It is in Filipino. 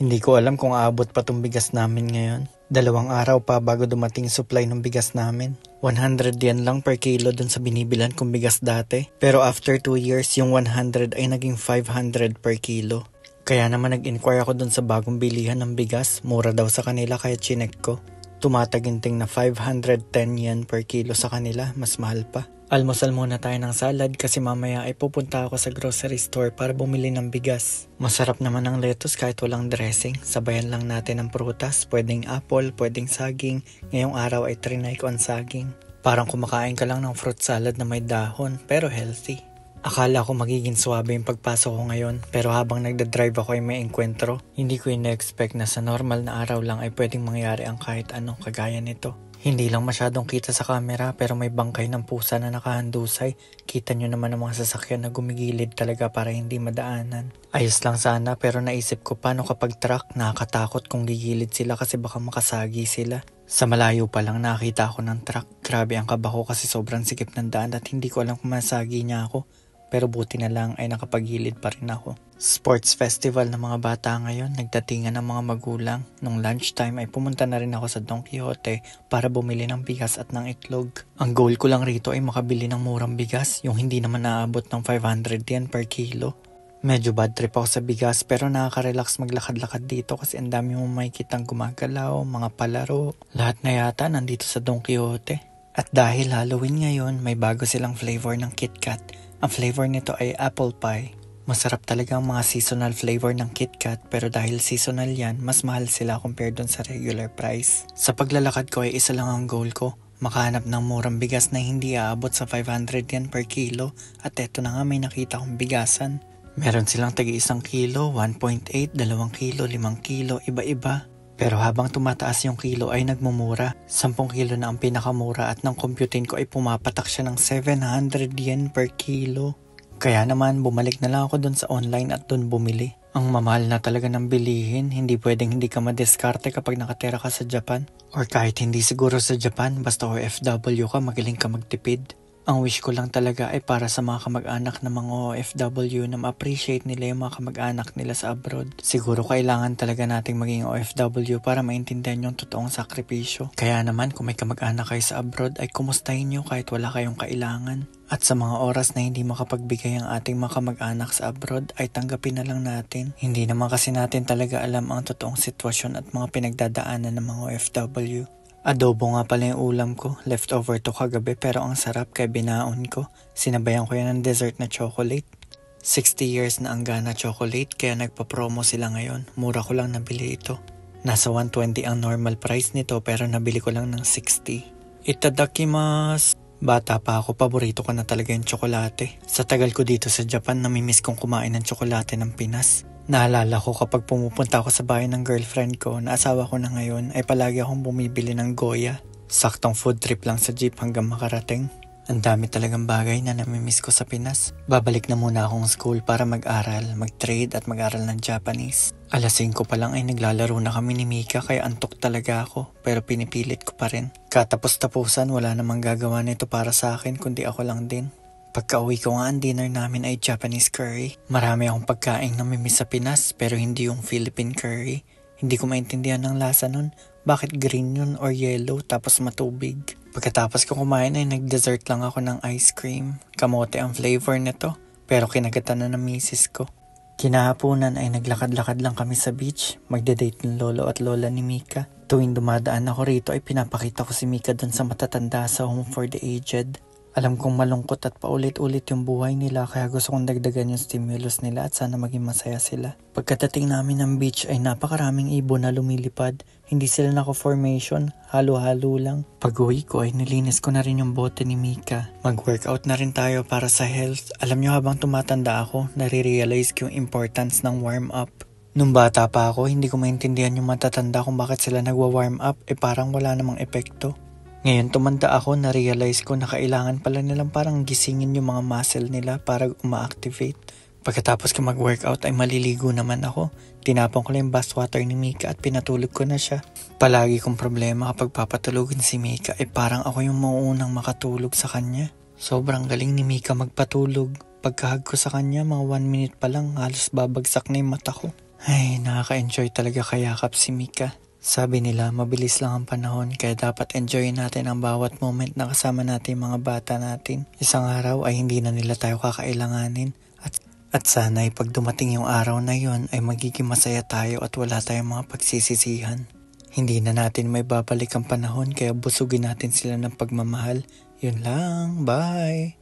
Hindi ko alam kung aabot pa tong bigas namin ngayon. 2 araw pa bago dumating supply ng bigas namin. 100 yen lang per kilo dun sa binibilan kong bigas dati. Pero after 2 years, yung 100 ay naging 500 per kilo. Kaya naman nag-inquire ako dun sa bagong bilihan ng bigas. Mura daw sa kanila kaya chinek ko. Tumataginting na 510 yen per kilo sa kanila, mas mahal pa. Almusal muna tayo ng salad kasi mamaya ay pupunta ako sa grocery store para bumili ng bigas. Masarap naman ang lettuce kahit walang dressing. Sabayan lang natin ng prutas, pwedeng apple, pwedeng saging. Ngayong araw ay trinay ko ang saging. Parang kumakain ka lang ng fruit salad na may dahon pero healthy. Akala ko magiging swabe yung pagpasok ko ngayon pero habang nagdadrive ako ay may enkwentro. Hindi ko ina-expect na sa normal na araw lang ay pwedeng mangyari ang kahit anong kagaya nito. Hindi lang masyadong kita sa camera pero may bangkay ng pusa na nakahandusay. Kita nyo naman ang mga sasakyan na gumigilid talaga para hindi madaanan. Ayos lang sana pero naisip ko paano kapag truck nakakatakot kung gigilid sila kasi baka makasagi sila. Sa malayo pa lang nakita ako ng truck. Grabe ang kaba ko kasi sobrang sikip ng daan at hindi ko alam kung masagi niya ako. Pero buti na lang ay nakapagilid pa rin ako. Sports festival ng mga bata ngayon, nagdatingan ng mga magulang. Nung lunchtime ay pumunta na rin ako sa Don Quijote para bumili ng bigas at ng itlog. Ang goal ko lang rito ay makabili ng murang bigas, yung hindi naman naabot ng 500 yen per kilo. Medyo bad trip ako sa bigas pero nakaka-relax maglakad-lakad dito kasi ang dami mong makikitang gumagalaw, mga palaro. Lahat na yata nandito sa Don Quijote. At dahil Halloween ngayon, may bago silang flavor ng KitKat. Ang flavor nito ay apple pie. Masarap talaga ang mga seasonal flavor ng KitKat pero dahil seasonal yan, mas mahal sila compared dun sa regular price. Sa paglalakad ko ay isa lang ang goal ko, makahanap ng murang bigas na hindi aabot sa 500 yen per kilo at eto na nga may nakita kong bigasan. Meron silang tagi 1 kilo, 1.8, 2 kilo, 5 kilo, iba-iba. Pero habang tumataas yung kilo ay nagmumura. 10 kilo na ang pinakamura at nang computein ko ay pumapatak siya ng 700 yen per kilo. Kaya naman bumalik na lang ako dun sa online at dun bumili. Ang mamahal na talaga ng bilihin, hindi pwedeng hindi ka madiskarte kapag nakatira ka sa Japan. Or kahit hindi siguro sa Japan, basta OFW ka, magaling ka magtipid. Ang wish ko lang talaga ay para sa mga kamag-anak ng mga OFW na ma-appreciate nila yung mga kamag-anak nila sa abroad. Siguro kailangan talaga nating maging OFW para maintindihan yung totoong sakripisyo. Kaya naman kung may kamag-anak kayo sa abroad ay kumustahin nyo kahit wala kayong kailangan. At sa mga oras na hindi makapagbigay ang ating mga kamag-anak sa abroad ay tanggapin na lang natin. Hindi naman kasi natin talaga alam ang totoong sitwasyon at mga pinagdadaanan ng mga OFW. Adobo nga pala yung ulam ko. Leftover to kagabi pero ang sarap kaya binaon ko. Sinabayan ko yan ng dessert na chocolate. 60 years na ang Gana chocolate kaya nagpa-promo sila ngayon. Mura ko lang nabili ito. Nasa 120 ang normal price nito pero nabili ko lang ng 60. Itadakimasu! Bata pa ako, paborito ko na talaga yung tsokolate. Sa tagal ko dito sa Japan, namimiss kong kumain ng tsokolate ng Pinas. Naalala ko kapag pumupunta ako sa bahay ng girlfriend ko na asawa ko na ngayon ay palagi akong bumibili ng Goya. Saktong food trip lang sa jeep hanggang makarating. Ang dami talagang bagay na namimiss ko sa Pinas. Babalik na muna akong school para mag-aral, mag-trade at mag-aral ng Japanese. Alas 5 pa lang ay naglalaro na kami ni Mika kaya antok talaga ako pero pinipilit ko pa rin. Katapos-tapusan wala namang gagawa nito para sa akin kundi ako lang din. Pagka-uwi ko nga ang dinner namin ay Japanese curry. Marami akong pagkain na namimiss sa Pinas pero hindi yung Philippine curry. Hindi ko maintindihan ng lasa nun. Bakit green yun or yellow tapos matubig? Pagkatapos ko kumain ay nag-dessert lang ako ng ice cream. Kamote ang flavor nito pero kinagatan na ng misis ko. Kinahaponan ay naglakad-lakad lang kami sa beach. Magde-date ng lolo at lola ni Mika. Tuwing dumadaan ako rito ay pinapakita ko si Mika dun sa matatanda sa Home for the Aged. Alam kong malungkot at paulit-ulit yung buhay nila kaya gusto kong dagdagan yung stimulus nila at sana maging masaya sila. Pagkadating namin ng beach ay napakaraming ibon na lumilipad. Hindi sila naka-formation, halo-halo lang. Pag-uwi ko ay nilinis ko na rin yung bote ni Mika. Mag-workout na rin tayo para sa health. Alam nyo habang tumatanda ako, nare-realize ko yung importance ng warm-up. Nung bata pa ako, hindi ko maintindihan yung matatanda kung bakit sila nagwa-warm up parang wala namang epekto. Ngayon tumanda ako, na-realize ko na kailangan pala nilang parang gisingin yung mga muscle nila para uma-activate. Pagkatapos ko mag-workout ay maliligo naman ako. Tinapon ko lang yung bathwater ni Mika at pinatulog ko na siya. Palagi kong problema kapag papatulogin si Mika parang ako yung mauunang makatulog sa kanya. Sobrang galing ni Mika magpatulog. Pagkahag ko sa kanya, mga 1 minute pa lang halos babagsak na yung mata ko. Ay, nakaka-enjoy talaga kayakap si Mika. Sabi nila, mabilis lang ang panahon kaya dapat enjoyin natin ang bawat moment na kasama natin mga bata natin. Isang araw ay hindi na nila tayo kakailanganin. At sana ay pag dumating yung araw na yon ay magiging masaya tayo at wala tayong mga pagsisisihan. Hindi na natin may babalik ang panahon kaya busugin natin sila ng pagmamahal. Yun lang, bye!